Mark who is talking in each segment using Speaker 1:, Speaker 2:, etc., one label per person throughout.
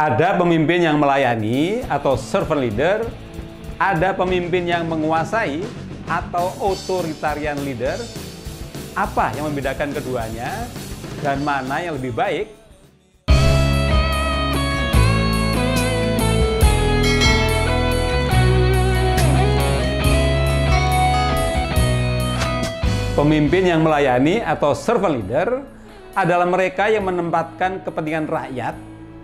Speaker 1: Ada pemimpin yang melayani atau servant leader, ada pemimpin yang menguasai atau authoritarian leader. Apa yang membedakan keduanya dan mana yang lebih baik? Pemimpin yang melayani atau servant leader adalah mereka yang menempatkan kepentingan rakyat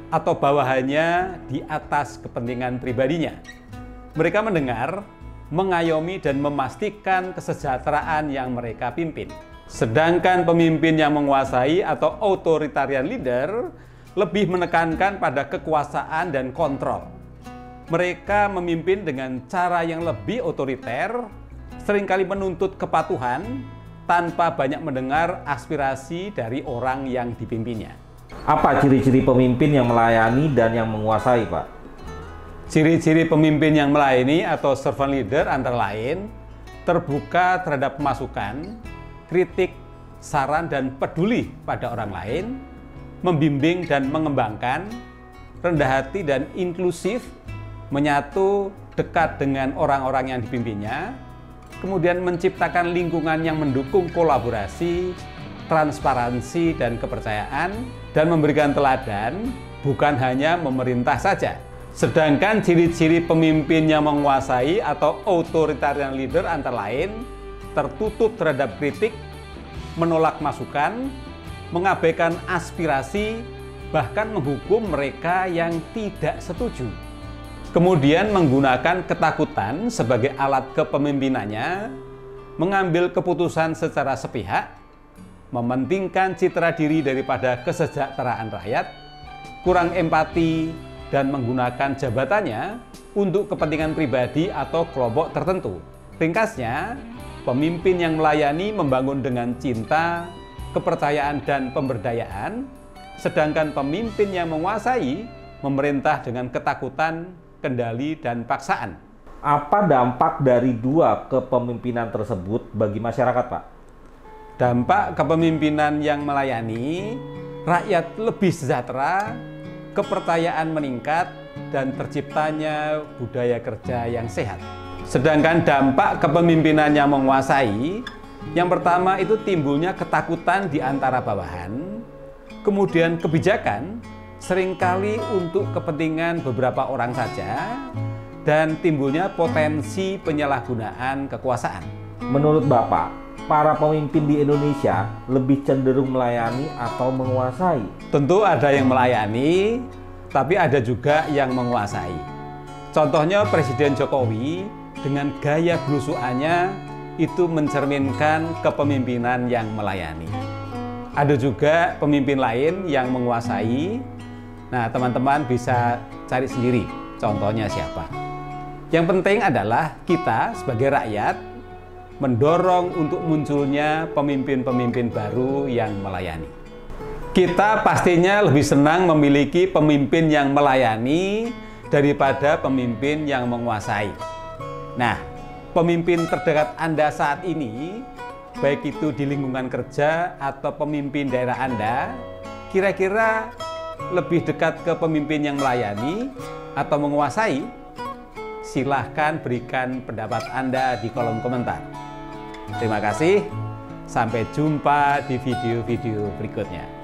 Speaker 1: atau bawahannya di atas kepentingan pribadinya. Mereka mendengar, mengayomi, dan memastikan kesejahteraan yang mereka pimpin. Sedangkan pemimpin yang menguasai atau authoritarian leader lebih menekankan pada kekuasaan dan kontrol. Mereka memimpin dengan cara yang lebih otoriter, seringkali menuntut kepatuhan tanpa banyak mendengar aspirasi dari orang yang dipimpinnya.
Speaker 2: Apa ciri-ciri pemimpin yang melayani dan yang menguasai, Pak?
Speaker 1: Ciri-ciri pemimpin yang melayani atau servant leader antara lain terbuka terhadap masukan, kritik, saran, dan peduli pada orang lain, membimbing dan mengembangkan, rendah hati dan inklusif, menyatu dekat dengan orang-orang yang dipimpinnya, kemudian menciptakan lingkungan yang mendukung kolaborasi, transparansi, dan kepercayaan, dan memberikan teladan, bukan hanya memerintah saja. Sedangkan ciri-ciri pemimpin yang menguasai atau authoritarian leader antara lain tertutup terhadap kritik, menolak masukan, mengabaikan aspirasi, bahkan menghukum mereka yang tidak setuju. Kemudian menggunakan ketakutan sebagai alat kepemimpinannya, mengambil keputusan secara sepihak, mementingkan citra diri daripada kesejahteraan rakyat, kurang empati, dan menggunakan jabatannya untuk kepentingan pribadi atau kelompok tertentu. Ringkasnya, pemimpin yang melayani membangun dengan cinta, kepercayaan, dan pemberdayaan, sedangkan pemimpin yang menguasai memerintah dengan ketakutan, kendali, dan paksaan.
Speaker 2: Apa dampak dari dua kepemimpinan tersebut bagi masyarakat, Pak?
Speaker 1: Dampak kepemimpinan yang melayani, rakyat lebih sejahtera, kepercayaan meningkat, dan terciptanya budaya kerja yang sehat. Sedangkan dampak kepemimpinan yang menguasai, yang pertama itu timbulnya ketakutan di antara bawahan, kemudian kebijakan seringkali untuk kepentingan beberapa orang saja, dan timbulnya potensi penyalahgunaan kekuasaan.
Speaker 2: Menurut Bapak, para pemimpin di Indonesia lebih cenderung melayani atau menguasai?
Speaker 1: Tentu ada yang melayani, tapi ada juga yang menguasai. Contohnya Presiden Jokowi dengan gaya belusukannya itu mencerminkan kepemimpinan yang melayani. Ada juga pemimpin lain yang menguasai. Nah, teman-teman bisa cari sendiri contohnya siapa. Yang penting adalah kita sebagai rakyat mendorong untuk munculnya pemimpin-pemimpin baru yang melayani. Kita pastinya lebih senang memiliki pemimpin yang melayani daripada pemimpin yang menguasai. Nah, pemimpin terdekat Anda saat ini, baik itu di lingkungan kerja atau pemimpin daerah Anda, kira-kira lebih dekat ke pemimpin yang melayani atau menguasai? Silahkan berikan pendapat Anda di kolom komentar. Terima kasih, sampai jumpa di video-video berikutnya.